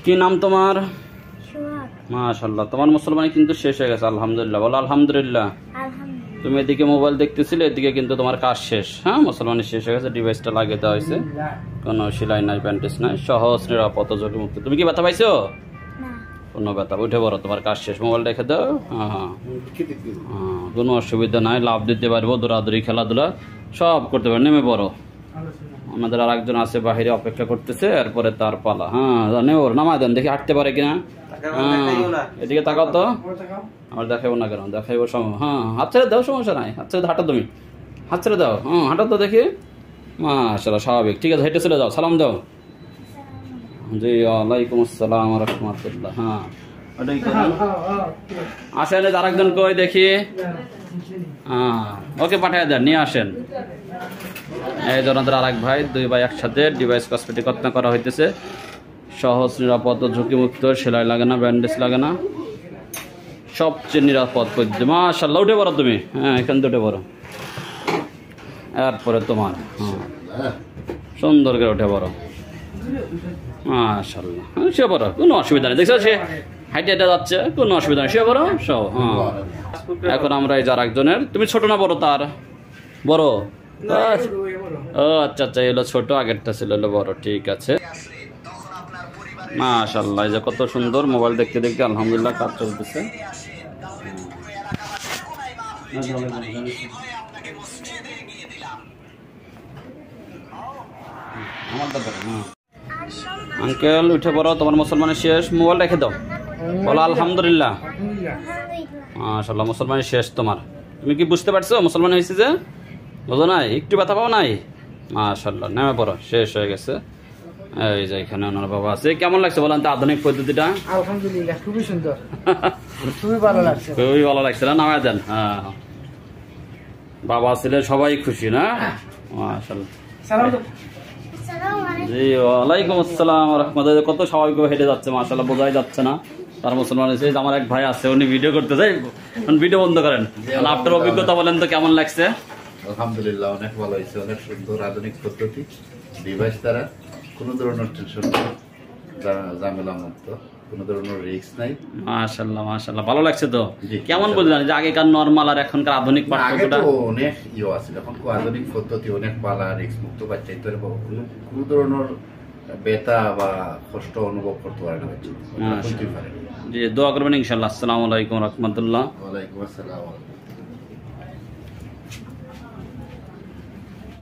কি নাম তোমার? মাশাআল্লাহ, তোমার মুসলমানি কিন্তু শেষ হয়ে গেছে। আলহামদুলিল্লাহ, বলো আলহামদুলিল্লাহ। তুমি এদিকে মোবাইল দেখতেছিলে, এদিকে কিন্তু তোমার কাজ শেষ। হ্যাঁ, মুসলমানি শেষ হয়ে গেছে। ডিভাইসটা লাগিয়ে দেওয়া হয়েছে, কোনো সেলাই নাই, ব্যান্ডেজ নাই, সহজ নিরাপদ ঝুঁকিমুক্ত। তুমি কি ব্যথা পাইছো? কোনো ব্যথা? উঠে পড়ো, তোমার কাজ শেষ। মোবাইল রেখে দাও। হ্যাঁ, কোনো অসুবিধা নাই, লাভ দিতে পারবো, দৌড়াদৌড়ি খেলাধুলা সব করতে পারো। নেমে পড়ো, আমাদের আর একজন আছে বাহিরে অপেক্ষা করতেছে, এরপরে তার পালা। হ্যাঁ, নেমে পড়ো, নামায় দেন, দেখি হাঁটতে পারে কিনা। হ্যাঁ, এদিকে তাকাও তো। আমার দেখাবো না কেন? দেখাইবো। হ্যাঁ, হাত ছেড়ে দাও, সমস্যা নাই, হাত ছেড়ে হাঁটো, তুমি হাত ছেড়ে দাও। হ্যাঁ, হাঁটো তো দেখি। মাশাআল্লাহ, স্বাভাবিক। ঠিক আছে, হেঁটে চলে যাও, সালাম দাও। জি, ওয়ালাইকুম আসসালাম ওয়া রাহমাতুল্লাহ। হ্যাঁ, ওটাই আসেন, আর একজন কই দেখি। হ্যাঁ, ওকে পাঠিয়ে দেন, নিয়ে আসেন। এই জনাদের আর এক ভাই, দুই ভাই একসাথে ডিভাইস কসমেটিক যত্ন করা হইতেছে। সহজ, নিরাপদ ও ঝুঁকিমুক্ত, সেলাই লাগে না, ব্যান্ডেজ লাগে না, সবচেয়ে নিরাপদ পদ্ধতি। মাশাআল্লাহ, উঠে পড়ো তুমি। হ্যাঁ, এখান থেকে উঠে পড়ো, এরপরে তোমার। হ্যাঁ, সুন্দর করে উঠে পড়ো। মাশাআল্লাহ, শুয়ে পড়ো, কোনো অসুবিধা নেই। দেখছো সে হাইটে হেঁটে যাচ্ছে, কোনো অসুবিধা নেই, শুয়ে পড়ো সব। হ্যাঁ, এখন আমরা এই যার একজনের, তুমি ছোট না বড়? তার বড়। ও আচ্ছা আচ্ছা, এলো ছোট, আগেরটা ছিল এলো বড়। ঠিক আছে, মাশাআল্লাহ, এই যে কত সুন্দর মোবাইল দেখতে দেখতে আলহামদুলিল্লাহ কাজ চলতেছে। আঙ্কেল, উঠে পড়ো, তোমার মুসলমানের শেষ। মোবাইল রেখে দাও, বলো আলহামদুলিল্লাহ। মাশাআল্লাহ, মুসলমানের শেষ তোমার। তুমি কি বুঝতে পারছো মুসলমান হয়েছে যে? বুঝো নাই? একটু ব্যথা পাও নাই? মাশাআল্লাহ, নেমে পড়ো, শেষ হয়ে গেছে। এই যে এখানে ওনার বাবা আছে। কেমন লাগছে বলেন তো আধুনিক পদ্ধতিটা? আলহামদুলিল্লাহ, খুবই সুন্দর, খুবই ভালো লাগছে, খুবই ভালো লাগছে না? নামায় দেন। হ্যাঁ, বাবা ছেলে সবাই খুশি না? মাশাআল্লাহ। জি, ওয়ালাইকুম আসসালাম ওয়া রাহমাতুল্লাহ। কত স্বাভাবিকভাবে হেঁটে যাচ্ছে, মাশাআল্লাহ, বোঝাই যাচ্ছে না তার মুসলমান হয়েছে। আমার এক ভাই আছে, উনি ভিডিও করতে চাই, ভিডিও বন্ধ করেন। আপনার অভিজ্ঞতা বলেন তো, কেমন লাগছে? আলহামদুলিল্লাহ, অনেক ভালো হয়েছে, অনেক সুন্দর আধুনিক পদ্ধতি। ডিভাইস দ্বারা কোনো ধরনের টেনশন নেই, ঝামেলা মুক্ত, কোনো ধরনের রিস্ক নাই। মাশাআল্লাহ, মাশাআল্লাহ, ভালো লাগছে তো। কেমন বুঝলেন যে আগেকার নরমাল আর এখনকার আধুনিক পার্থক্যটা? অনেক আছে, এখন আধুনিক পদ্ধতি অনেক ভালো, রিস্ক মুক্ত। বাচ্চা কোনো ধরনের ব্যথা বা কষ্ট অনুভব করতে পারে না বাচ্চা। জি, দোয়া করবেন ইনশাআল্লাহ। আসসালামু আলাইকুম ওয়া রাহমাতুল্লাহ। ওয়ালাইকুম আসসালাম।